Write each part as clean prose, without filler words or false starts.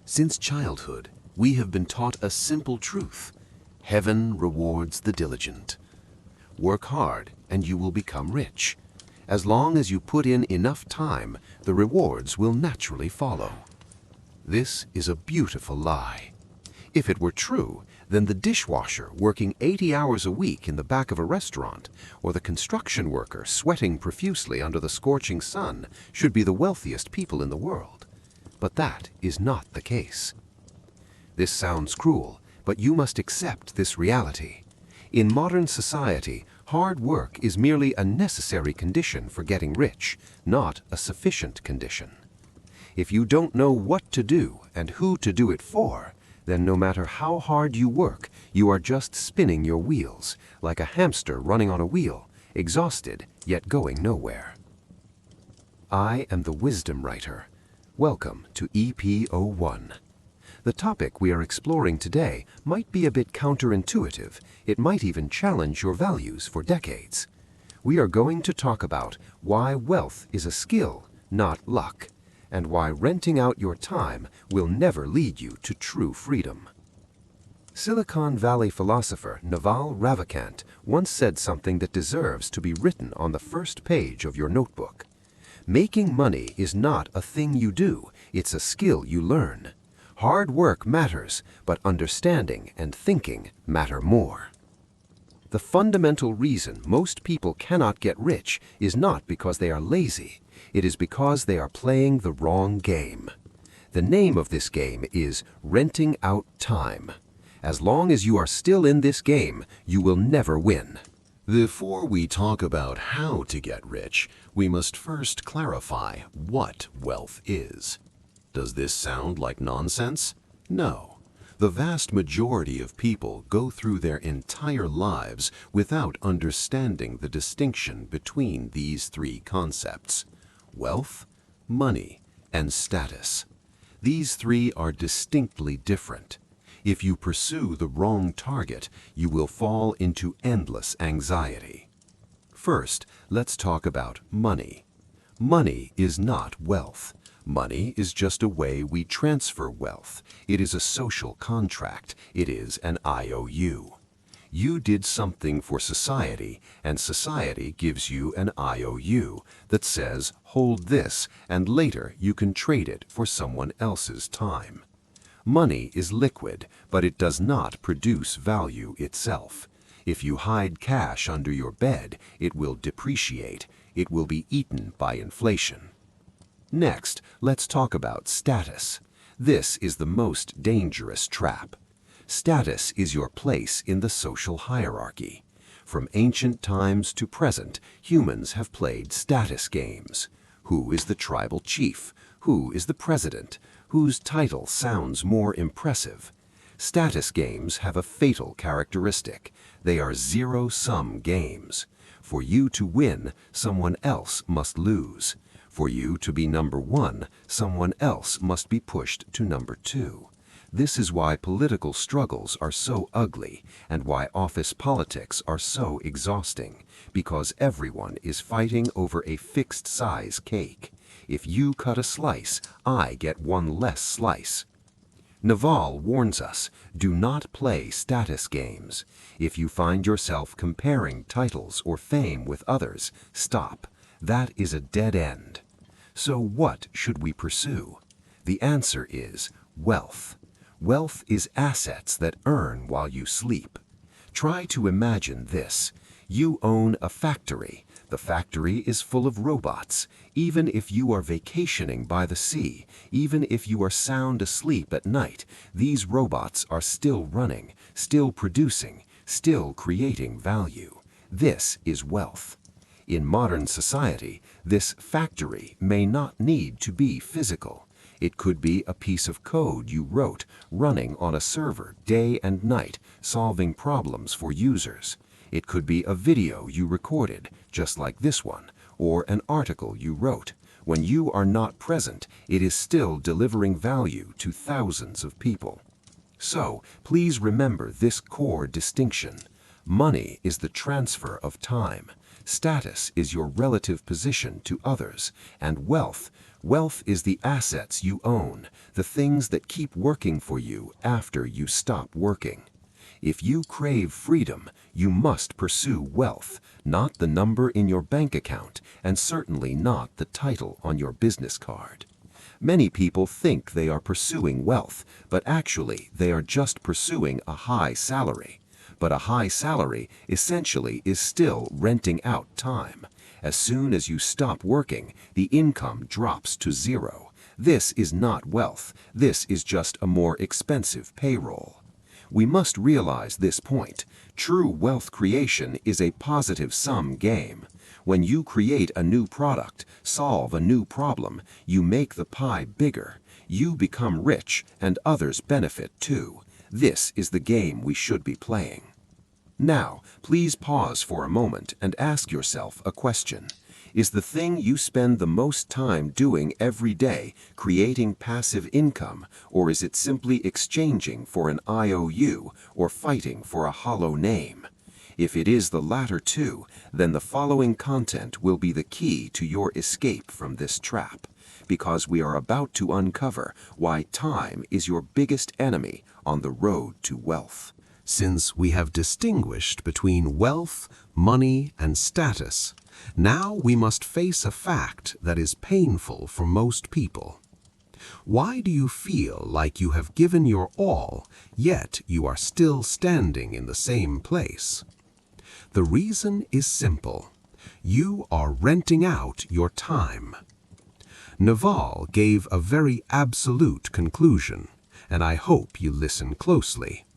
Since childhood, we have been taught a simple truth. Heaven rewards the diligent. Work hard and you will become rich. As long as you put in enough time, the rewards will naturally follow. This is a beautiful lie. If it were true, then the dishwasher working 80 hours a week in the back of a restaurant, or the construction worker sweating profusely under the scorching sun should be the wealthiest people in the world. But that is not the case. This sounds cruel, but you must accept this reality. In modern society, hard work is merely a necessary condition for getting rich, not a sufficient condition. If you don't know what to do and who to do it for, then no matter how hard you work, you are just spinning your wheels, like a hamster running on a wheel, exhausted yet going nowhere. I am the Wisdom Writer. Welcome to EP01. The topic we are exploring today might be a bit counterintuitive. It might even challenge your values for decades. We are going to talk about why wealth is a skill, not luck, and why renting out your time will never lead you to true freedom. Silicon Valley philosopher Naval Ravikant once said something that deserves to be written on the first page of your notebook. Making money is not a thing you do, it's a skill you learn. Hard work matters, but understanding and thinking matter more. The fundamental reason most people cannot get rich is not because they are lazy. It is because they are playing the wrong game. The name of this game is renting out time. As long as you are still in this game, you will never win. Before we talk about how to get rich, we must first clarify what wealth is. Does this sound like nonsense? No. The vast majority of people go through their entire lives without understanding the distinction between these three concepts: wealth, money, and status. These three are distinctly different. If you pursue the wrong target, you will fall into endless anxiety. First, let's talk about money. Money is not wealth. Money is just a way we transfer wealth. It is a social contract. It is an IOU. You did something for society, and society gives you an IOU that says, hold this, and later you can trade it for someone else's time. Money is liquid, but it does not produce value itself. If you hide cash under your bed, it will depreciate. It will be eaten by inflation. Next, let's talk about status. This is the most dangerous trap. Status is your place in the social hierarchy. From ancient times to present, humans have played status games. Who is the tribal chief? Who is the president? Whose title sounds more impressive? Status games have a fatal characteristic. They are zero-sum games. For you to win, someone else must lose. For you to be number one, someone else must be pushed to number two. This is why political struggles are so ugly and why office politics are so exhausting, because everyone is fighting over a fixed-size cake. If you cut a slice, I get one less slice. Naval warns us, do not play status games. If you find yourself comparing titles or fame with others, stop. That is a dead end. So what should we pursue? The answer is wealth. Wealth is assets that earn while you sleep. Try to imagine this. You own a factory. The factory is full of robots. Even if you are vacationing by the sea, even if you are sound asleep at night, these robots are still running, still producing, still creating value. This is wealth. In modern society, this factory may not need to be physical. It could be a piece of code you wrote, running on a server day and night, solving problems for users. It could be a video you recorded, just like this one, or an article you wrote. When you are not present, it is still delivering value to thousands of people. So, please remember this core distinction. Money is the transfer of time. Status is your relative position to others, and wealth, Wealth is the assets you own, the things that keep working for you after you stop working. If you crave freedom, you must pursue wealth, not the number in your bank account, and certainly not the title on your business card. Many people think they are pursuing wealth, but actually they are just pursuing a high salary. But a high salary essentially is still renting out time. As soon as you stop working, the income drops to zero. This is not wealth. This is just a more expensive payroll. We must realize this point. True wealth creation is a positive-sum game. When you create a new product, solve a new problem, you make the pie bigger. You become rich and others benefit too. This is the game we should be playing. Now, please pause for a moment and ask yourself a question. Is the thing you spend the most time doing every day creating passive income, or is it simply exchanging for an IOU or fighting for a hollow name? If it is the latter two, then the following content will be the key to your escape from this trap, because we are about to uncover why time is your biggest enemy on the road to wealth. Since we have distinguished between wealth, money, and status, now we must face a fact that is painful for most people. Why do you feel like you have given your all, yet you are still standing in the same place? The reason is simple. You are renting out your time. Naval gave a very absolute conclusion, and I hope you listen closely.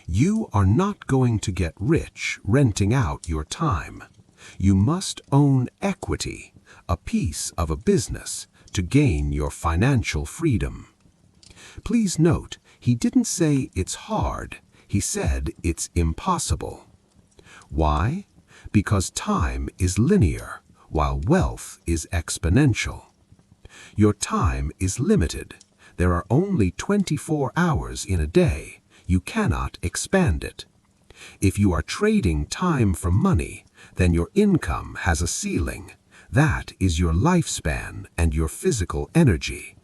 You are not going to get rich renting out your time. You must own equity, a piece of a business, to gain your financial freedom. Please note, he didn't say it's hard, he said it's impossible. Why? Because time is linear, while wealth is exponential. Your time is limited. There are only 24 hours in a day. You cannot expand it. If you are trading time for money, then your income has a ceiling. That is your lifespan and your physical energy.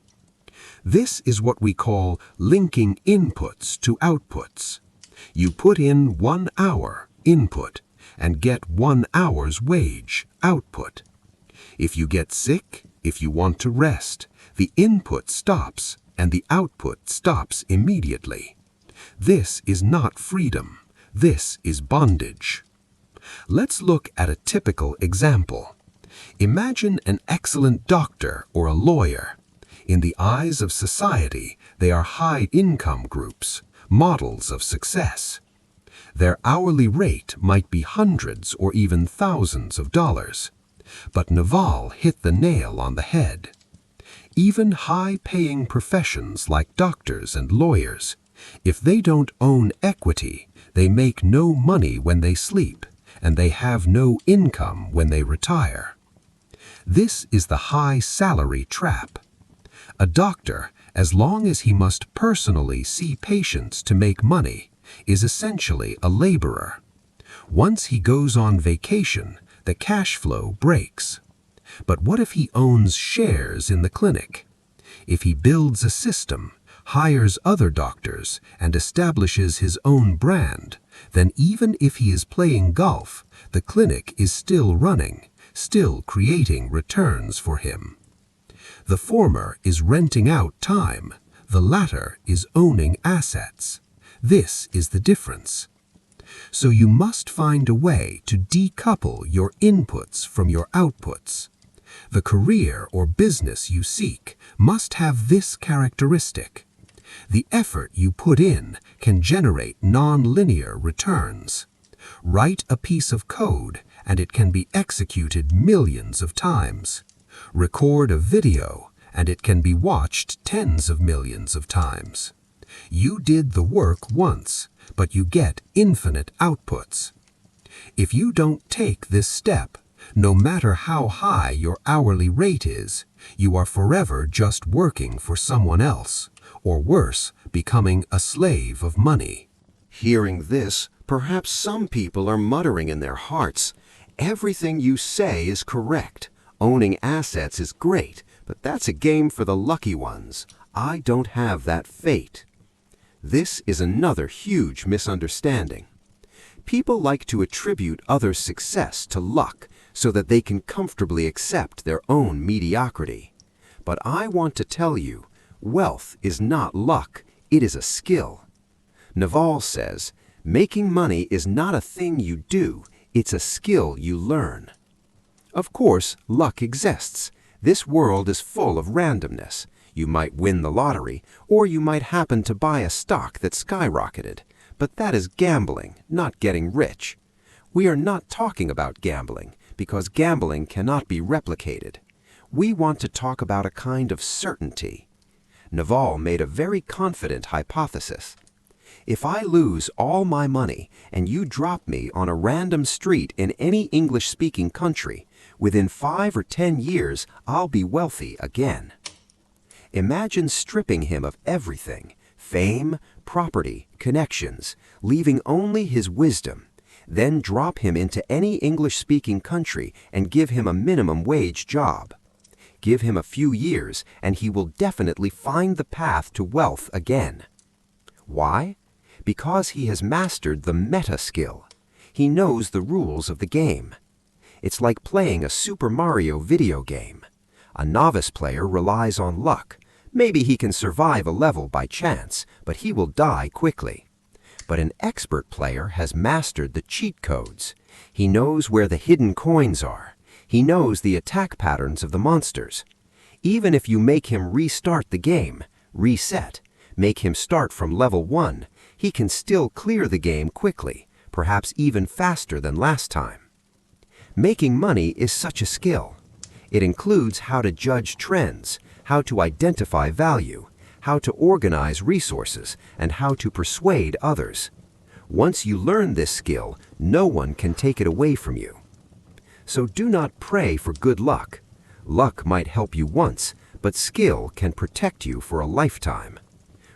This is what we call linking inputs to outputs. You put in 1 hour input and get 1 hour's wage output. If you get sick, if you want to rest, the input stops and the output stops immediately. This is not freedom. This is bondage. Let's look at a typical example. Imagine an excellent doctor or a lawyer. In the eyes of society, they are high-income groups, models of success. Their hourly rate might be hundreds or even thousands of dollars. But Naval hit the nail on the head. Even high-paying professions like doctors and lawyers, if they don't own equity, they make no money when they sleep, and they have no income when they retire. This is the high salary trap. A doctor, as long as he must personally see patients to make money, is essentially a laborer. Once he goes on vacation, the cash flow breaks. But what if he owns shares in the clinic? If he builds a system, hires other doctors, and establishes his own brand, then even if he is playing golf, the clinic is still running, still creating returns for him. The former is renting out time, the latter is owning assets. This is the difference. So you must find a way to decouple your inputs from your outputs. The career or business you seek must have this characteristic. The effort you put in can generate non-linear returns. Write a piece of code and it can be executed millions of times. Record a video and it can be watched tens of millions of times. You did the work once, but you get infinite outputs. If you don't take this step, no matter how high your hourly rate is, you are forever just working for someone else, or worse, becoming a slave of money. Hearing this, perhaps some people are muttering in their hearts, "Everything you say is correct. Owning assets is great, But that's a game for the lucky ones. I don't have that fate. This is another huge misunderstanding. People like to attribute others' success to luck so that they can comfortably accept their own mediocrity. But I want to tell you, wealth is not luck, it is a skill. Naval says, making money is not a thing you do, it's a skill you learn. Of course, luck exists. This world is full of randomness. You might win the lottery, or you might happen to buy a stock that skyrocketed. But that is gambling, not getting rich. We are not talking about gambling, because gambling cannot be replicated. We want to talk about a kind of certainty. Naval made a very confident hypothesis. If I lose all my money and you drop me on a random street in any English-speaking country, within 5 or 10 years I'll be wealthy again. Imagine stripping him of everything, fame, property, connections, leaving only his wisdom. Then drop him into any English-speaking country and give him a minimum wage job. Give him a few years and he will definitely find the path to wealth again. Why? Because he has mastered the meta skill. He knows the rules of the game. It's like playing a Super Mario video game. A novice player relies on luck. Maybe he can survive a level by chance, but he will die quickly. But an expert player has mastered the cheat codes. He knows where the hidden coins are. He knows the attack patterns of the monsters. Even if you make him restart the game, reset, make him start from level 1, he can still clear the game quickly, perhaps even faster than last time. Making money is such a skill. It includes how to judge trends, how to identify value, how to organize resources, and how to persuade others. Once you learn this skill, no one can take it away from you. So do not pray for good luck. Luck might help you once, but skill can protect you for a lifetime.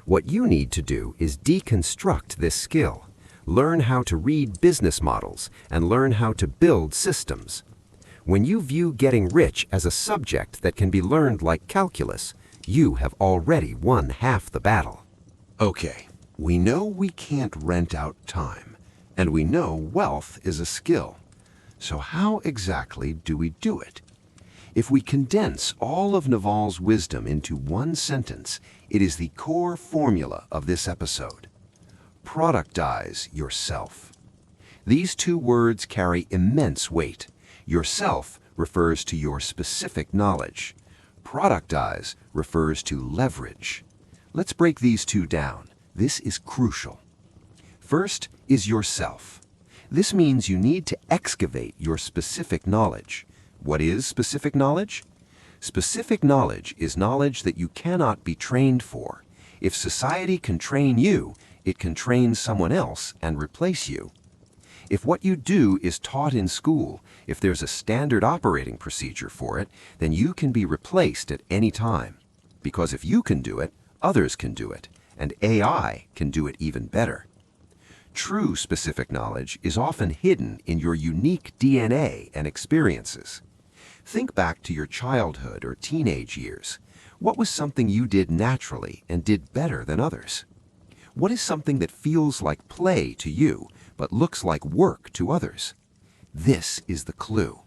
What you need to do is deconstruct this skill. Learn how to read business models and learn how to build systems. When you view getting rich as a subject that can be learned like calculus, you have already won half the battle. Okay, we know we can't rent out time, and we know wealth is a skill. So how exactly do we do it? If we condense all of Naval's wisdom into one sentence, it is the core formula of this episode. Productize yourself. These two words carry immense weight. Yourself refers to your specific knowledge. Productize refers to leverage. Let's break these two down. This is crucial. First is yourself. This means you need to excavate your specific knowledge. What is specific knowledge? Specific knowledge is knowledge that you cannot be trained for. If society can train you, it can train someone else and replace you. If what you do is taught in school, if there's a standard operating procedure for it, then you can be replaced at any time. Because if you can do it, others can do it, and AI can do it even better. True specific knowledge is often hidden in your unique DNA and experiences. Think back to your childhood or teenage years. What was something you did naturally and did better than others? What is something that feels like play to you, but looks like work to others? This is the clue.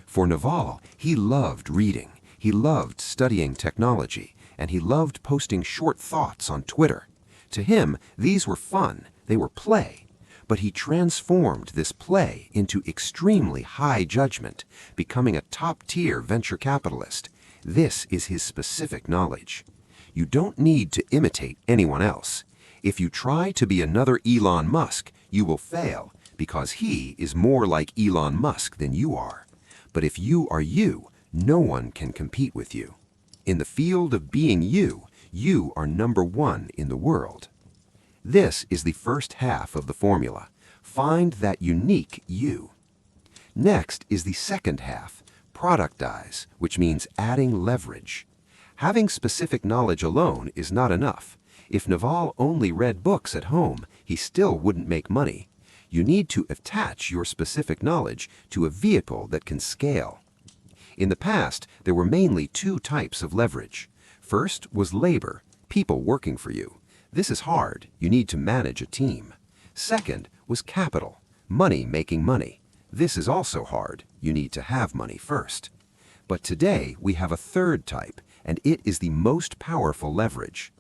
For Naval, he loved reading, he loved studying technology, and he loved posting short thoughts on Twitter. To him, these were fun, they were play. But he transformed this play into extremely high judgment, becoming a top-tier venture capitalist. This is his specific knowledge. You don't need to imitate anyone else. If you try to be another Elon Musk, you will fail, because he is more like Elon Musk than you are. But if you are you, no one can compete with you. In the field of being you, you are number one in the world. This is the first half of the formula. Find that unique you. Next is the second half, productize, which means adding leverage. Having specific knowledge alone is not enough. If Naval only read books at home, he still wouldn't make money. You need to attach your specific knowledge to a vehicle that can scale. In the past, there were mainly two types of leverage. First was labor, people working for you. This is hard. You need to manage a team. Second was capital, money making money. This is also hard. You need to have money first. But today, we have a third type, and it is the most powerful leverage.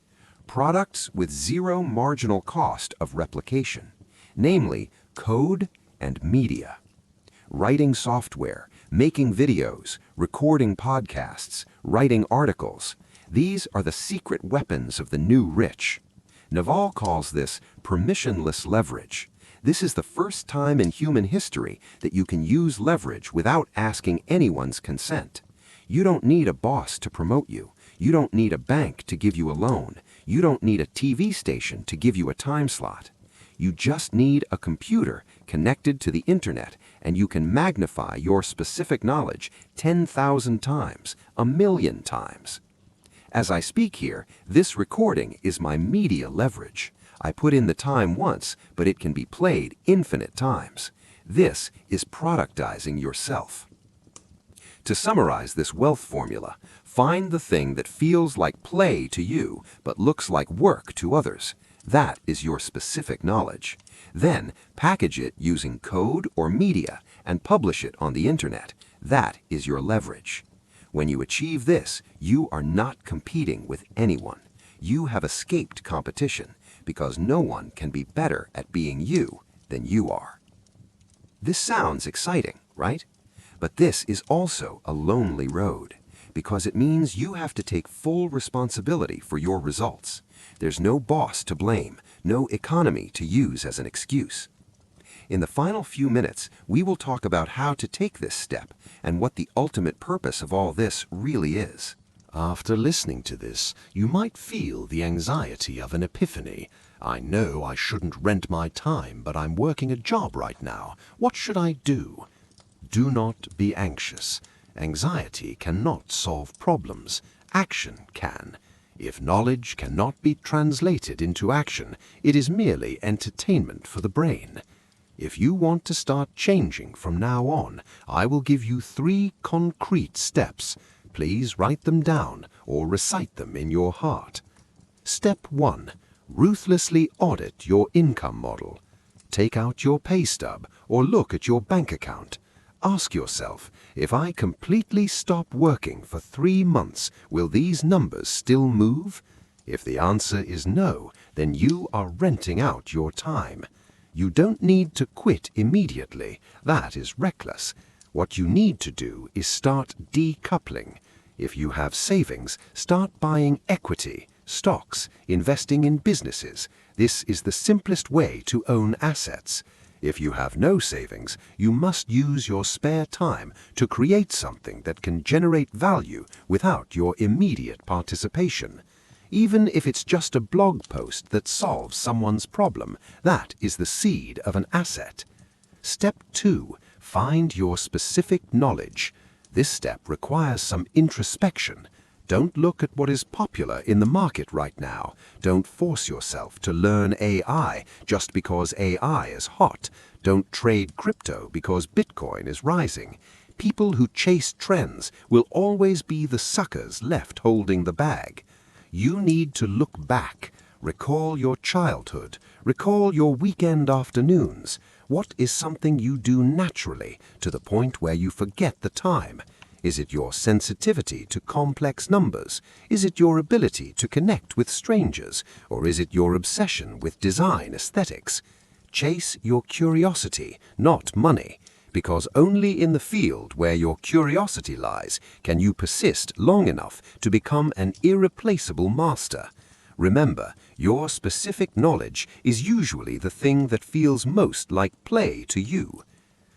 Products with zero marginal cost of replication, namely code and media. Writing software, making videos, recording podcasts, writing articles. These are the secret weapons of the new rich. Naval calls this permissionless leverage. This is the first time in human history that you can use leverage without asking anyone's consent. You don't need a boss to promote you. You don't need a bank to give you a loan. You don't need a TV station to give you a time slot. You just need a computer connected to the internet, and you can magnify your specific knowledge 10,000 times, 1,000,000 times. As I speak here, this recording is my media leverage. I put in the time once, but it can be played infinite times. This is productizing yourself. To summarize this wealth formula, find the thing that feels like play to you, but looks like work to others. That is your specific knowledge. Then package it using code or media and publish it on the internet. That is your leverage. When you achieve this, you are not competing with anyone. You have escaped competition because no one can be better at being you than you are. This sounds exciting, right? But this is also a lonely road because it means you have to take full responsibility for your results. There's no boss to blame, no economy to use as an excuse. In the final few minutes, we will talk about how to take this step and what the ultimate purpose of all this really is. After listening to this, you might feel the anxiety of an epiphany. I know I shouldn't rent my time, but I'm working a job right now. What should I do? Do not be anxious. Anxiety cannot solve problems. Action can. If knowledge cannot be translated into action, it is merely entertainment for the brain. If you want to start changing from now on, I will give you 3 concrete steps. Please write them down or recite them in your heart. Step 1. Ruthlessly audit your income model. Take out your pay stub or look at your bank account. Ask yourself, if I completely stop working for 3 months, will these numbers still move? If the answer is no, then you are renting out your time. You don't need to quit immediately. That is reckless. What you need to do is start decoupling. If you have savings, start buying equity, stocks, investing in businesses. This is the simplest way to own assets. If you have no savings, you must use your spare time to create something that can generate value without your immediate participation. Even if it's just a blog post that solves someone's problem, that is the seed of an asset. Step 2. Find your specific knowledge. This step requires some introspection. Don't look at what is popular in the market right now. Don't force yourself to learn AI just because AI is hot. Don't trade crypto because Bitcoin is rising. People who chase trends will always be the suckers left holding the bag. You need to look back, recall your childhood, recall your weekend afternoons. What is something you do naturally to the point where you forget the time? Is it your sensitivity to complex numbers? Is it your ability to connect with strangers? Or is it your obsession with design aesthetics? Chase your curiosity, not money, because only in the field where your curiosity lies can you persist long enough to become an irreplaceable master. Remember, your specific knowledge is usually the thing that feels most like play to you.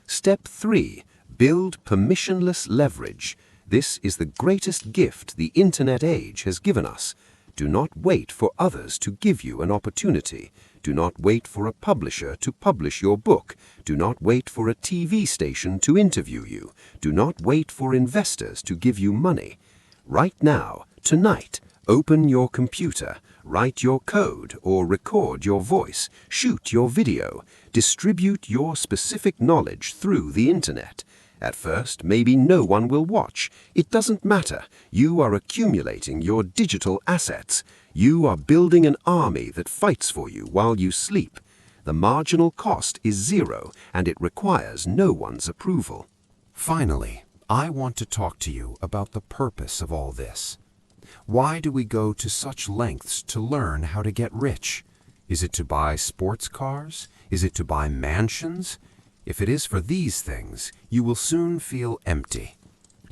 Step 3. Build permissionless leverage. This is the greatest gift the internet age has given us. Do not wait for others to give you an opportunity. Do not wait for a publisher to publish your book. Do not wait for a TV station to interview you. Do not wait for investors to give you money. Right now, tonight, open your computer, write your code or record your voice, shoot your video, distribute your specific knowledge through the internet. At first, maybe no one will watch. It doesn't matter. You are accumulating your digital assets. You are building an army that fights for you while you sleep. The marginal cost is zero, and it requires no one's approval. Finally, I want to talk to you about the purpose of all this. Why do we go to such lengths to learn how to get rich? Is it to buy sports cars? Is it to buy mansions? If it is for these things, you will soon feel empty.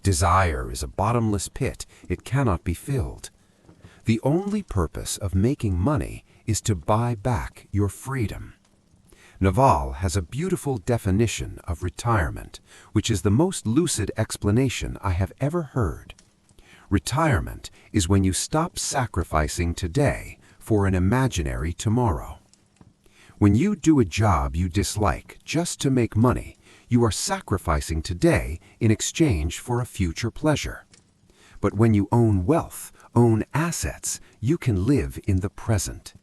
Desire is a bottomless pit. It cannot be filled. The only purpose of making money is to buy back your freedom. Naval has a beautiful definition of retirement, which is the most lucid explanation I have ever heard. Retirement is when you stop sacrificing today for an imaginary tomorrow. When you do a job you dislike just to make money, you are sacrificing today in exchange for a future pleasure. But when you own wealth, own assets, you can live in the present.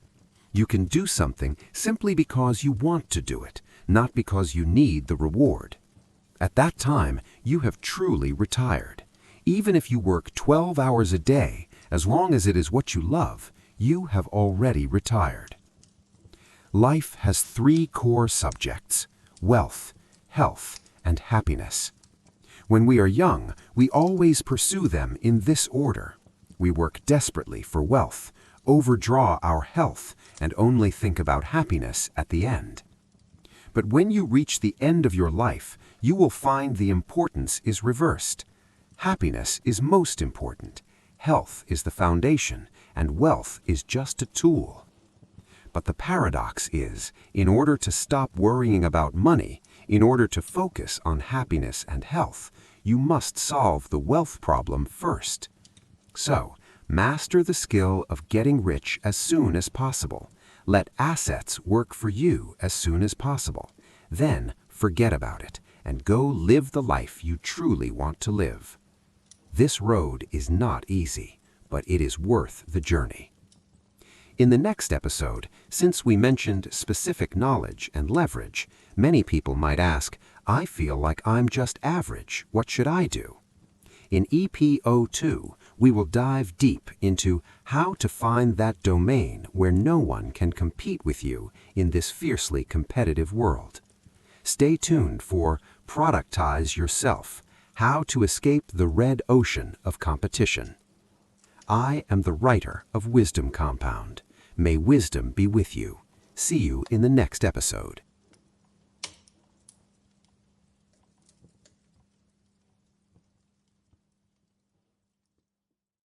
You can do something simply because you want to do it, not because you need the reward. At that time, you have truly retired. Even if you work 12 hours a day, as long as it is what you love, you have already retired. Life has three core subjects: wealth, health, and happiness. When we are young, we always pursue them in this order. We work desperately for wealth, overdraw our health, and only think about happiness at the end. But when you reach the end of your life, you will find the importance is reversed. Happiness is most important, health is the foundation, and wealth is just a tool. But the paradox is, in order to stop worrying about money, in order to focus on happiness and health, you must solve the wealth problem first. So, master the skill of getting rich as soon as possible. Let assets work for you as soon as possible. Then, forget about it, and go live the life you truly want to live. This road is not easy, but it is worth the journey. In the next episode, since we mentioned specific knowledge and leverage, many people might ask, I feel like I'm just average. What should I do? In EP02, we will dive deep into how to find that domain where no one can compete with you in this fiercely competitive world. Stay tuned for Productize Yourself, how to escape the red ocean of competition. I am the writer of Wisdom Compound. May wisdom be with you. See you in the next episode.